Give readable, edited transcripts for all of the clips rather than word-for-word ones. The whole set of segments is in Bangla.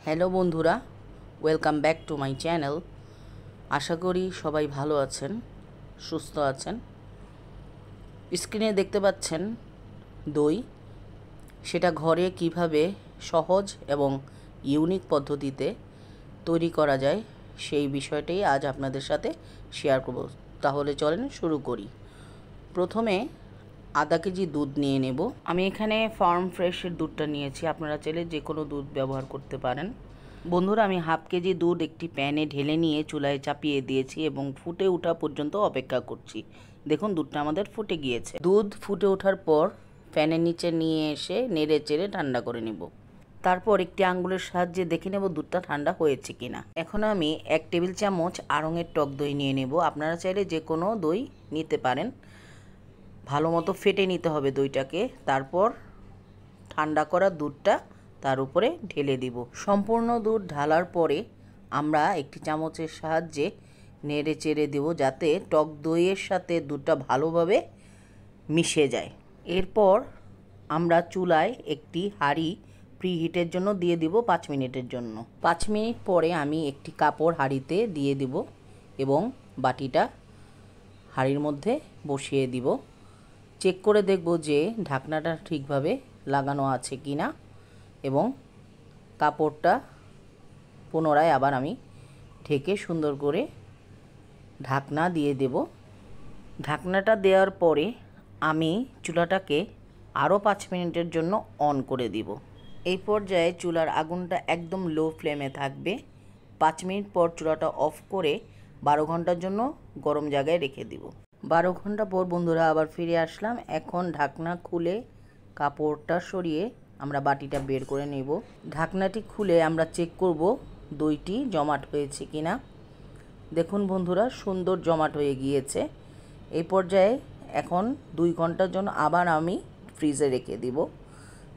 হ্যালো বন্ধুরা, welcome back to my channel. আশা করি সবাই ভালো আছেন, সুস্থ আছেন। স্ক্রিনে দেখতে পাচ্ছেন দই, সেটা ঘরে কিভাবে সহজ এবং ইউনিক পদ্ধতিতে তৈরি করা যায় সেই বিষয়টাই আজ আপনাদের সাথে শেয়ার করব। তাহলে চলেন শুরু করি। প্রথমে আধা কেজি দুধ নিয়ে নেব। আমি এখানে ফার্ম ফ্রেশের দুধটা নিয়েছি, আপনারা চাইলে যে কোনো দুধ ব্যবহার করতে পারেন। বন্ধুরা, আমি হাফ কেজি দুধ একটি প্যানে ঢেলে নিয়ে চুলায় চাপিয়ে দিয়েছি এবং ফুটে ওঠা পর্যন্ত অপেক্ষা করছি। দেখুন, দুধটা আমাদের ফুটে গিয়েছে। দুধ ফুটে ওঠার পর ফ্যানের নিচে নিয়ে এসে নেড়ে চেড়ে ঠান্ডা করে নেব। তারপর একটি আঙ্গুলের সাহায্যে দেখে নেব দুধটা ঠান্ডা হয়েছে কিনা। এখন আমি 1 টেবিল চামচ আড়ঙের টক দই নিয়ে নেব। আপনারা চাইলে যে কোনো দই নিতে পারেন। ভালো মতো ফেটে নিতে হবে দইটাকে। তারপর ঠান্ডা করা দুধটা তার উপরে ঢেলে দিব। সম্পূর্ণ দুধ ঢালার পরে আমরা একটি চামচের সাহায্যে নেড়ে চেড়ে দেব, যাতে টক দইয়ের সাথে দুধটা ভালোভাবে মিশে যায়। এরপর আমরা চুলায় একটি হাঁড়ি প্রিহিটের জন্য দিয়ে দিব 5 মিনিটের জন্য। 5 মিনিট পরে আমি একটি কাপড় হাঁড়িতে দিয়ে দিব এবং বাটিটা হাঁড়ির মধ্যে বসিয়ে দিব। চেক করে দেখব যে ঢাকনাটা ঠিকভাবে লাগানো আছে কিনা এবং কাপড়টা পুনরায় আবার আমি ঢেকে সুন্দর করে ঢাকনা দিয়ে দেব। ঢাকনাটা দেওয়ার পরে আমি চুলাটাকে আরও 5 মিনিটের জন্য অন করে দিব। এই পর্যায়ে চুলার আগুনটা একদম লো ফ্লেমে থাকবে। 5 মিনিট পর চুলাটা অফ করে 12 ঘন্টার জন্য গরম জায়গায় রেখে দিব। 12 ঘন্টা পর বন্ধুরা আবার ফিরে আসলাম। এখন ঢাকনা খুলে কাপড়টা সরিয়ে আমরা বাটিটা বের করে নেব। ঢাকনাটি খুলে আমরা চেক করব দইটি জমাট হয়েছে কিনা। দেখুন বন্ধুরা, সুন্দর জমাট হয়ে গিয়েছে। এই পর্যায়ে এখন 2 ঘন্টার জন্য আবার আমি ফ্রিজে রেখে দিব।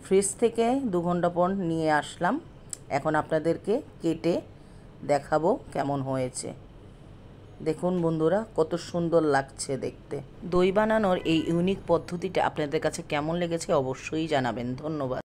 ফ্রিজ থেকে 2 ঘন্টা পর নিয়ে আসলাম। এখন আপনাদেরকে কেটে দেখাবো কেমন হয়েছে। দেখুন বন্ধুরা, কত সুন্দর লাগছে দেখতে। দই বানানোর এই ইউনিক পদ্ধতিটা আপনাদের কাছে কেমন লেগেছে অবশ্যই জানাবেন। ধন্যবাদ।